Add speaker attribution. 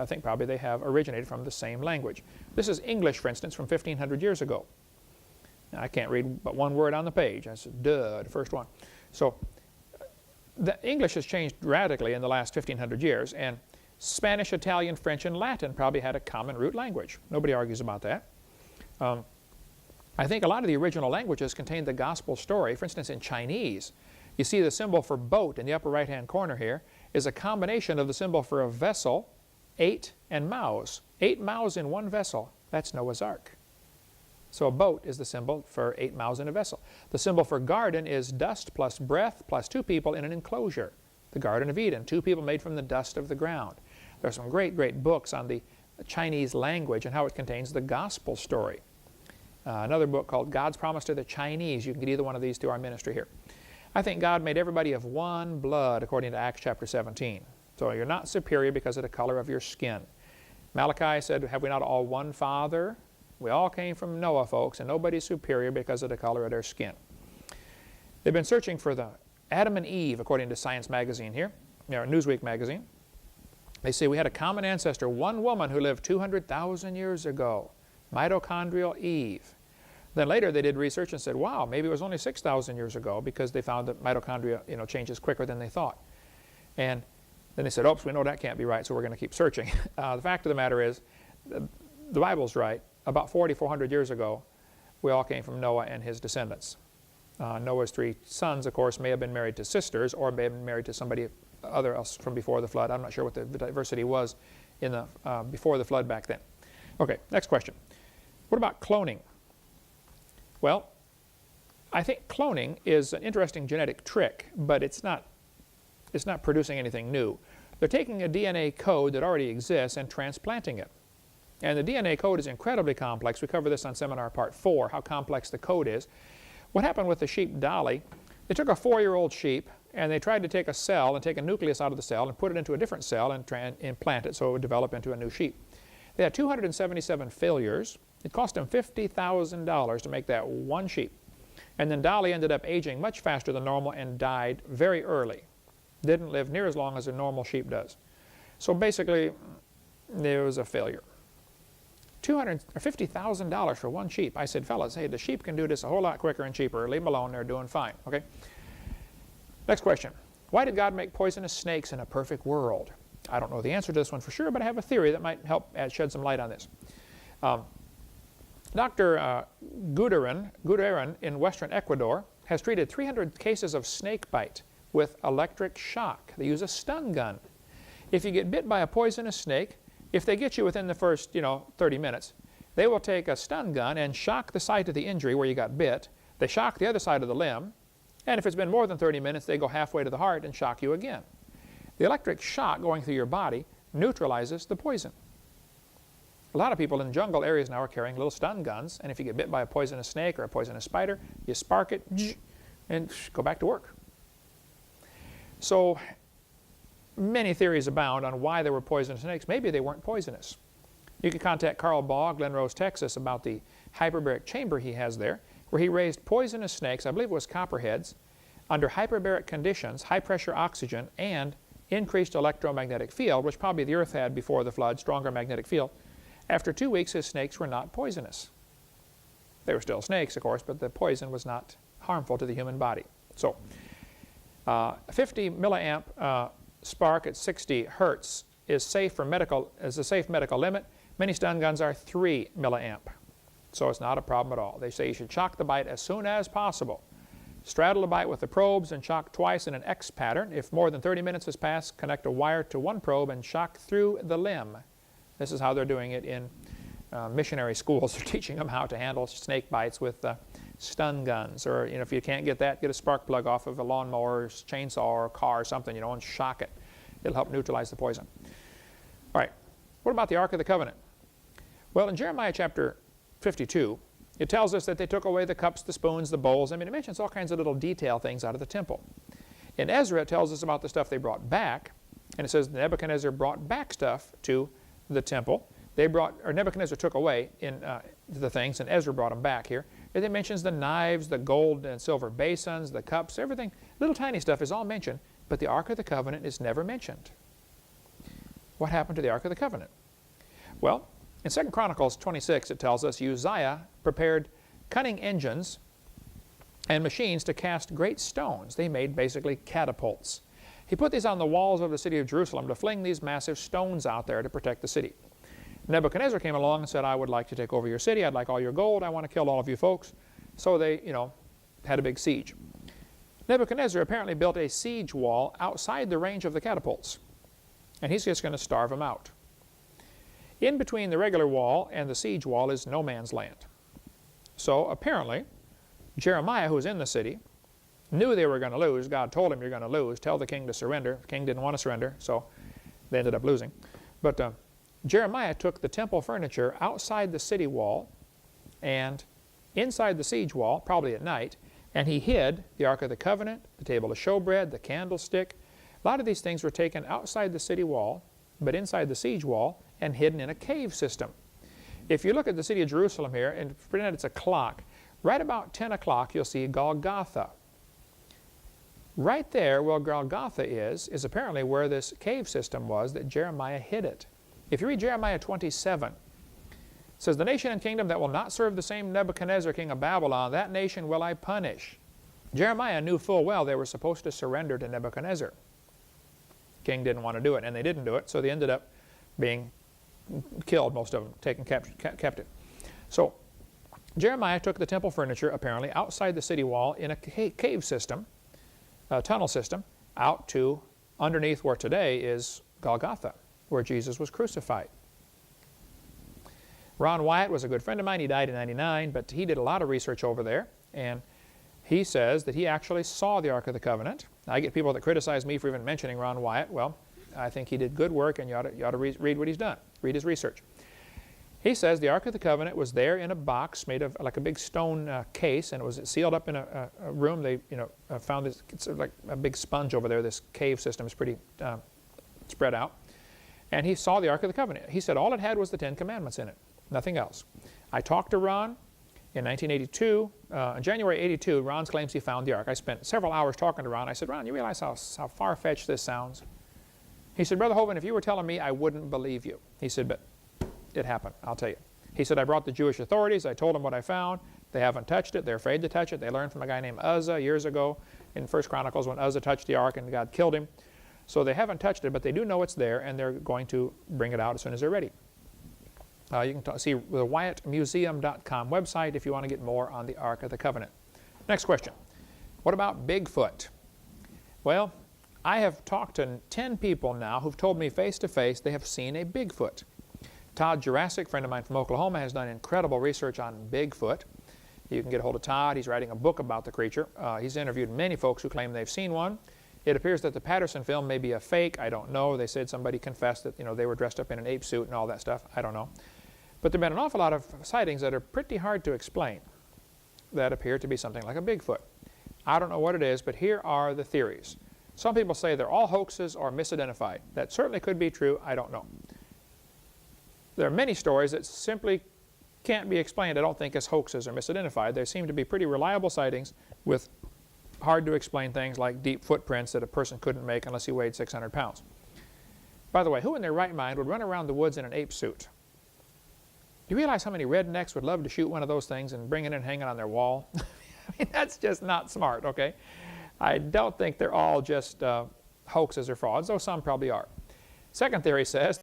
Speaker 1: I think probably they have originated from the same language. This is English, for instance, from 1500 years ago. Now, I can't read but one word on the page. I said, duh, the first one. So the English has changed radically in the last 1500 years, and Spanish, Italian, French, and Latin probably had a common root language. Nobody argues about that. I think a lot of the original languages contain the gospel story. For instance, in Chinese, you see the symbol for boat in the upper right-hand corner here is a combination of the symbol for a vessel, 8, and mouths. 8 mouths in one vessel. That's Noah's Ark. So a boat is the symbol for 8 mouths in a vessel. The symbol for garden is dust plus breath plus 2 people in an enclosure. The Garden of Eden, 2 people made from the dust of the ground. There are some great, great books on the Chinese language and how it contains the gospel story. Another book called God's Promise to the Chinese. You can get either one of these through our ministry here. I think God made everybody of one blood, according to Acts chapter 17. So you're not superior because of the color of your skin. Malachi said, have we not all one Father? We all came from Noah, folks, and nobody's superior because of the color of their skin. They've been searching for the Adam and Eve, according to Science magazine here, Newsweek magazine. They say we had a common ancestor, one woman who lived 200,000 years ago, mitochondrial Eve. Then later they did research and said, wow, maybe it was only 6,000 years ago because they found that mitochondria changes quicker than they thought. And then they said, oops, we know that can't be right, so we're going to keep searching. The fact of the matter is, the Bible's right. About 4,400 years ago, we all came from Noah and his descendants. Noah's 3 sons, of course, may have been married to sisters or may have been married to somebody other else from before the flood. I'm not sure what the diversity was in the before the flood back then. Okay, next question. What about cloning? Well, I think cloning is an interesting genetic trick, but it's not producing anything new. They're taking a DNA code that already exists and transplanting it. And the DNA code is incredibly complex. We cover this on seminar part 4, how complex the code is. What happened with the sheep Dolly, they took a 4-year-old sheep and they tried to take a cell and take a nucleus out of the cell and put it into a different cell and implant it so it would develop into a new sheep. They had 277 failures. It cost them $50,000 to make that one sheep. And then Dolly ended up aging much faster than normal and died very early. Didn't live near as long as a normal sheep does. So basically, there was a failure. $50,000 for one sheep. I said, fellas, hey, the sheep can do this a whole lot quicker and cheaper. Leave them alone. They're doing fine. Okay. Next question. Why did God make poisonous snakes in a perfect world? I don't know the answer to this one for sure, but I have a theory that might help shed some light on this. Dr. Guderian in western Ecuador has treated 300 cases of snake bite with electric shock. They use a stun gun. If you get bit by a poisonous snake, if they get you within the first 30 minutes, they will take a stun gun and shock the site of the injury where you got bit. They shock the other side of the limb, and if it's been more than 30 minutes, they go halfway to the heart and shock you again. The electric shock going through your body neutralizes the poison. A lot of people in jungle areas now are carrying little stun guns, and if you get bit by a poisonous snake or a poisonous spider, you spark it and go back to work. So many theories abound on why there were poisonous snakes. Maybe they weren't poisonous. You can contact Carl Baugh, Glen Rose, Texas, about the hyperbaric chamber he has there, where he raised poisonous snakes, I believe it was copperheads, under hyperbaric conditions, high pressure oxygen, and increased electromagnetic field, which probably the Earth had before the flood, stronger magnetic field. After 2 weeks, his snakes were not poisonous. They were still snakes, of course, but the poison was not harmful to the human body. So, 50 milliamp spark at 60 hertz is safe for a safe medical limit. Many stun guns are 3 milliamp, so it's not a problem at all. They say you should shock the bite as soon as possible. Straddle the bite with the probes and shock twice in an X pattern. If more than 30 minutes has passed, connect a wire to one probe and shock through the limb. This is how they're doing it in missionary schools. They're teaching them how to handle snake bites with stun guns, or if you can't get that, get a spark plug off of a lawnmower, chainsaw, or a car or something, and shock it. It'll help neutralize the poison. All right, what about the Ark of the Covenant? Well, in Jeremiah chapter 52, it tells us that they took away the cups, the spoons, the bowls. I mean, it mentions all kinds of little detail things out of the temple. In Ezra, it tells us about the stuff they brought back, and it says Nebuchadnezzar brought back stuff to the temple. Nebuchadnezzar took away the things, and Ezra brought them back here. And it mentions the knives, the gold and silver basins, the cups, everything. Little tiny stuff is all mentioned, but the Ark of the Covenant is never mentioned. What happened to the Ark of the Covenant? Well, in 2 Chronicles 26 it tells us Uzziah prepared cunning engines and machines to cast great stones. They made basically catapults. He put these on the walls of the city of Jerusalem to fling these massive stones out there to protect the city. Nebuchadnezzar came along and said, I would like to take over your city. I'd like all your gold. I want to kill all of you folks. So they, had a big siege. Nebuchadnezzar apparently built a siege wall outside the range of the catapults. And he's just going to starve them out. In between the regular wall and the siege wall is no man's land. So apparently, Jeremiah, who was in the city, knew they were going to lose. God told him, you're going to lose. Tell the king to surrender. The king didn't want to surrender, so they ended up losing. But Jeremiah took the temple furniture outside the city wall and inside the siege wall, probably at night, and he hid the Ark of the Covenant, the table of showbread, the candlestick. A lot of these things were taken outside the city wall, but inside the siege wall, and hidden in a cave system. If you look at the city of Jerusalem here, and pretend it's a clock, right about 10 o'clock you'll see Golgotha. Right there where Golgotha is apparently where this cave system was that Jeremiah hid it. If you read Jeremiah 27, it says, the nation and kingdom that will not serve the same Nebuchadnezzar, king of Babylon, that nation will I punish. Jeremiah knew full well they were supposed to surrender to Nebuchadnezzar. King didn't want to do it, and they didn't do it, so they ended up being killed, most of them, taken captive. So Jeremiah took the temple furniture, apparently, outside the city wall in a cave system, a tunnel system, out to underneath where today is Golgotha, where Jesus was crucified. Ron Wyatt was a good friend of mine. He died in '99, but he did a lot of research over there, and he says that he actually saw the Ark of the Covenant. I get people that criticize me for even mentioning Ron Wyatt. Well, I think he did good work, and you ought to read what he's done. Read his research. He says the Ark of the Covenant was there in a box made of like a big stone case, and it was sealed up in a room. They found this, it's like a big sponge over there. This cave system is pretty spread out. And he saw the Ark of the Covenant. He said all it had was the 10 Commandments in it, nothing else. I talked to Ron in 1982. In January '82, Ron claims he found the Ark. I spent several hours talking to Ron. I said, Ron, you realize how far-fetched this sounds? He said, Brother Hovind, if you were telling me, I wouldn't believe you. He said, but it happened, I'll tell you. He said, I brought the Jewish authorities. I told them what I found. They haven't touched it. They're afraid to touch it. They learned from a guy named Uzzah years ago in 1 Chronicles when Uzzah touched the Ark and God killed him. So they haven't touched it, but they do know it's there, and they're going to bring it out as soon as they're ready. You can see the WyattMuseum.com website if you want to get more on the Ark of the Covenant. Next question. What about Bigfoot? Well, I have talked to 10 people now who've told me face-to-face they have seen a Bigfoot. Todd Jurassic, friend of mine from Oklahoma, has done incredible research on Bigfoot. You can get a hold of Todd. He's writing a book about the creature. He's interviewed many folks who claim they've seen one. It appears that the Patterson film may be a fake. I don't know. They said somebody confessed that they were dressed up in an ape suit and all that stuff. I don't know. But there have been an awful lot of sightings that are pretty hard to explain that appear to be something like a Bigfoot. I don't know what it is, but here are the theories. Some people say they're all hoaxes or misidentified. That certainly could be true. I don't know. There are many stories that simply can't be explained, I don't think, as hoaxes or misidentified. There seem to be pretty reliable sightings with hard to explain things like deep footprints that a person couldn't make unless he weighed 600 pounds. By the way, who in their right mind would run around the woods in an ape suit? Do you realize how many rednecks would love to shoot one of those things and bring it in and hang it on their wall? I mean, that's just not smart, okay? I don't think they're all just hoaxes or frauds, though some probably are. Second theory says